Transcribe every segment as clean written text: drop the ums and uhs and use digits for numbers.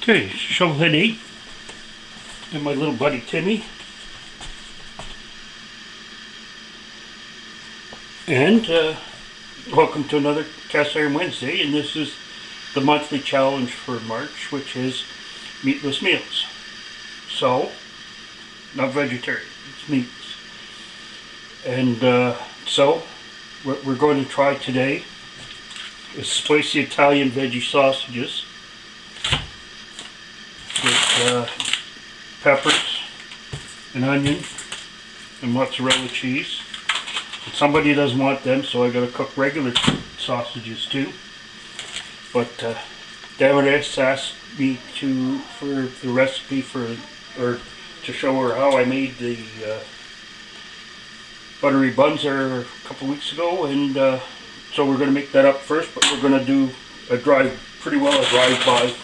Okay, Shovelhead 8 and my little buddy Timmy. And welcome to another Cast Iron Wednesday, and this is the monthly challenge for March, which is meatless meals. So, not vegetarian, it's meatless. And so, what we're going to try today is spicy Italian veggie sausages with peppers and onion and mozzarella cheese. But somebody doesn't want them, so I gotta cook regular sausages too. But Damaris asked me for the recipe to show her how I made the buttery buns there a couple weeks ago, and so we're gonna make that up first. But we're gonna do a drive-by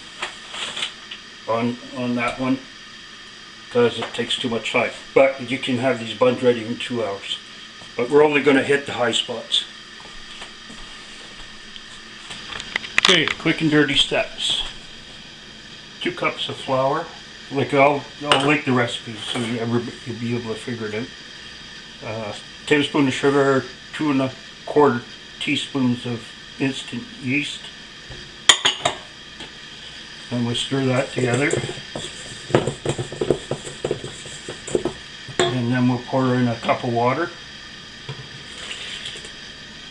on that one because it takes too much time. But you can have these buns ready in 2 hours. But we're only going to hit the high spots. Okay, quick and dirty steps. 2 cups of flour. I'll link the recipe so you'll be able to figure it out. Tablespoon of sugar, 2 1/4 teaspoons of instant yeast. And we'll stir that together. And then we'll pour in a cup of water.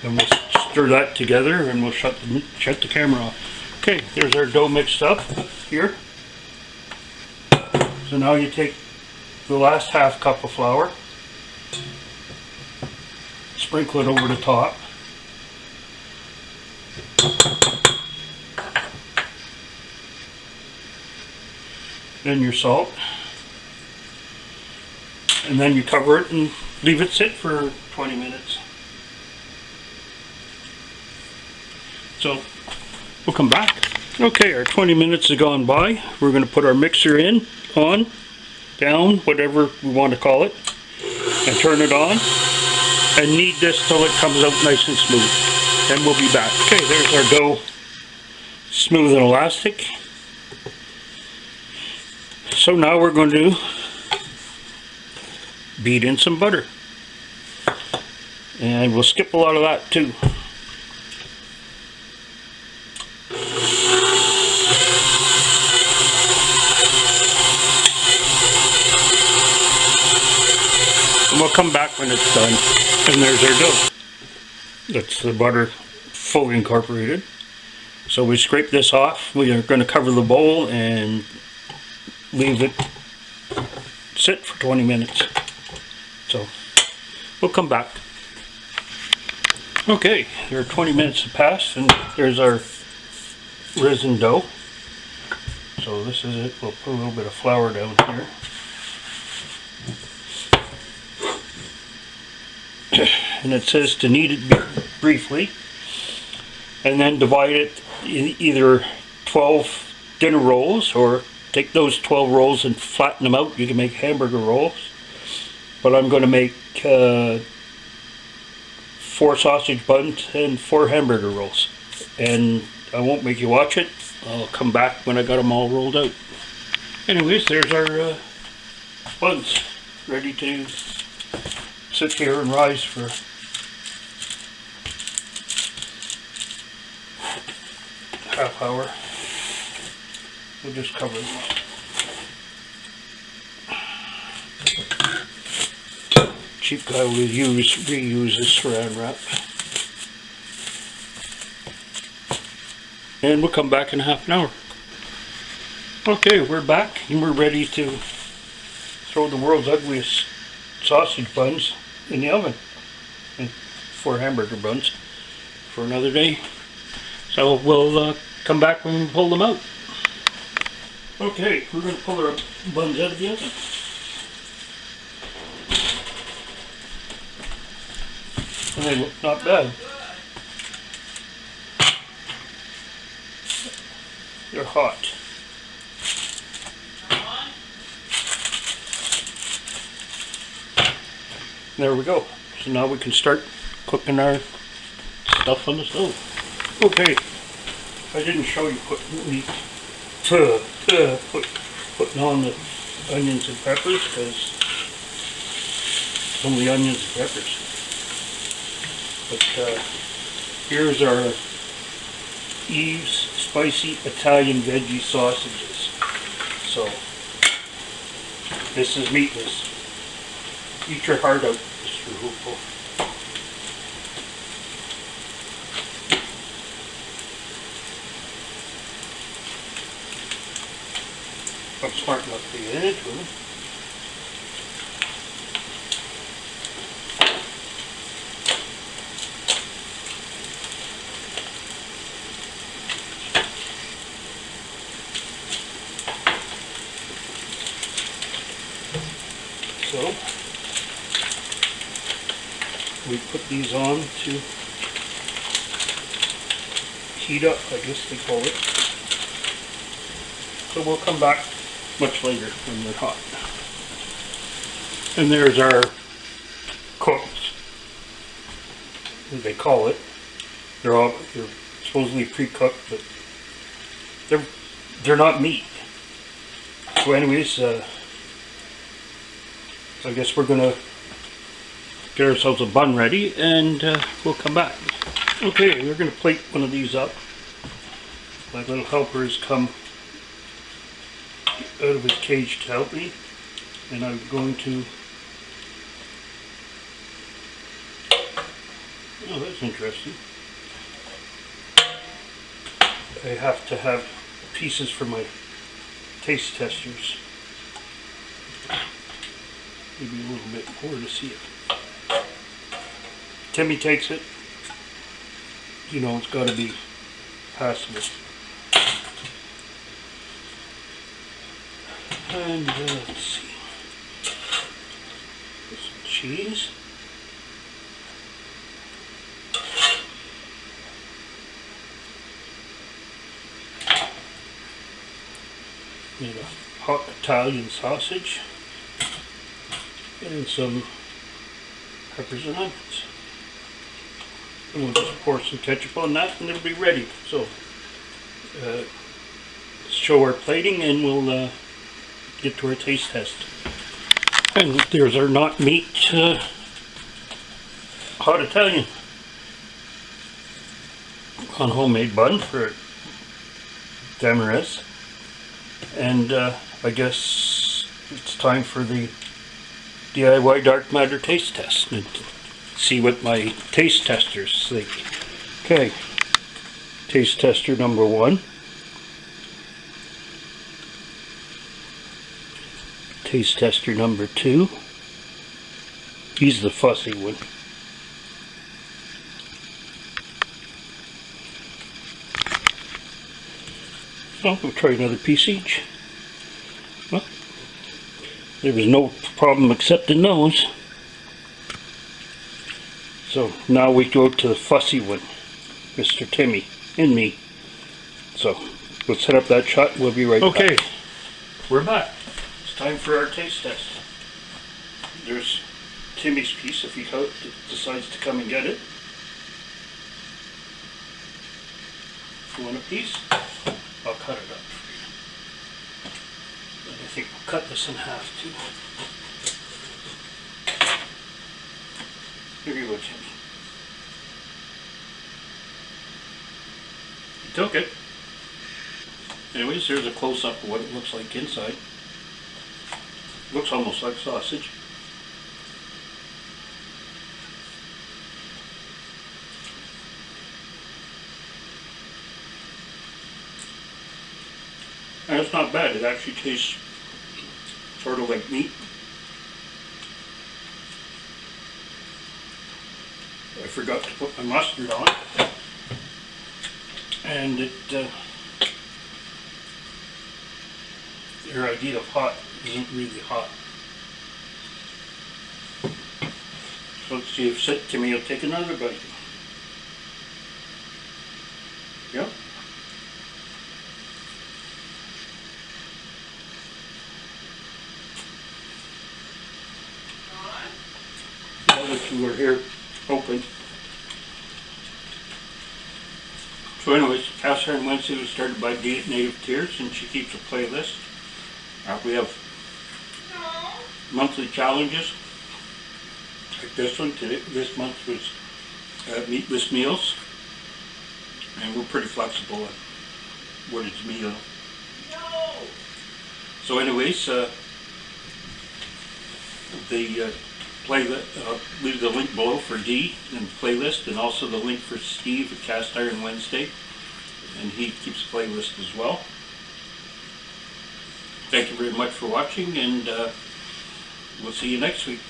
And we'll stir that together, and we'll shut the camera off. Okay, there's our dough mixed up here. So now you take the last half cup of flour, sprinkle it over the top. Then your salt. And then you cover it and leave it sit for 20 minutes. So we'll come back. Okay, our 20 minutes have gone by. We're going to put our mixer on, down, whatever we want to call it, and turn it on, and knead this till it comes out nice and smooth. Then we'll be back. Okay, there's our dough, smooth and elastic. So now we're going to beat in some butter, and we'll skip a lot of that too. And we'll come back when it's done. And there's our dough. That's the butter fully incorporated. So we scrape this off. We are going to cover the bowl and leave it sit for 20 minutes. So we'll come back. Okay, there are 20 minutes have passed, and there's our risen dough. So this is it. We'll put a little bit of flour down here. And it says to knead it briefly, and then divide it in either 12 dinner rolls, or take those 12 rolls and flatten them out. You can make hamburger rolls, but I'm going to make 4 sausage buns and 4 hamburger rolls, and I won't make you watch it. I'll come back when I got them all rolled out. Anyways, there's our buns ready to sit here and rise for half hour. We'll just cover them up. Cheap guy will reuse this saran wrap. And we'll come back in half an hour. Okay, we're back, and we're ready to throw the world's ugliest sausage buns in the oven, and 4 hamburger buns for another day. So we'll come back when we pull them out. Okay, we're going to pull our buns out of the oven. And they look not bad. They're hot. There we go. So now we can start cooking our stuff on the stove. Okay, I didn't show you putting meat putting on the onions and peppers, because only onions and peppers. But here's our Eve's spicy Italian veggie sausages. So this is meatless. Eat your heart out, Mr. Hoopo. I'm smart enough to get into them. So we put these on to heat up, I guess they call it. So we'll come back much later when they're hot. And there's our cooked, as they call it. They're supposedly pre-cooked, but they're not meat. So anyways, I guess we're gonna get ourselves a bun ready, and we'll come back. Okay, we're gonna plate one of these up. My little helper has come out of his cage to help me, and I'm going to, oh, that's interesting. I have to have pieces for my taste testers. Maybe a little bit more to see it. Timmy takes it. You know, it's got to be passable. And let's see. Put some cheese. Made a hot Italian sausage. And some peppers and onions. And we'll just pour some ketchup on that and it'll be ready. So, let's show our plating and we'll get to our taste test. And there's our not meat hot Italian on homemade bun for Damaris. And I guess it's time for the DIY dark matter taste test and see what my taste testers think. Okay, taste tester number 1. Taste tester number 2. He's the fussy one. So we'll try another piece each. Well, there was no problem accepting those. So now we go to the fussy one, Mr. Timmy and me. So let's set up that shot and we'll be right back. Okay, we're back. It's time for our taste test. There's Timmy's piece if he decides to come and get it. If you want a piece, I'll cut it up for you. And I think we'll cut this in half too. Here you go, Timmy. He took it. Anyways, here's a close-up of what it looks like inside. Looks almost like sausage. And it's not bad. It actually tastes sort of like meat. I forgot to put my mustard on, and your idea of hot isn't really hot. So let's see if Timmy will take another bite. Yep. The other two are here open. So anyways, Cast Iron Wednesday was started by Native Tears, and she keeps a playlist. We have monthly challenges like this one. This month was meatless meals, and we're pretty flexible on what is meal. So anyways, the playlist, leave the link below for Dee and the playlist, and also the link for Steve at Cast Iron Wednesday, and he keeps a playlist as well. Thank you very much for watching, and we'll see you next week.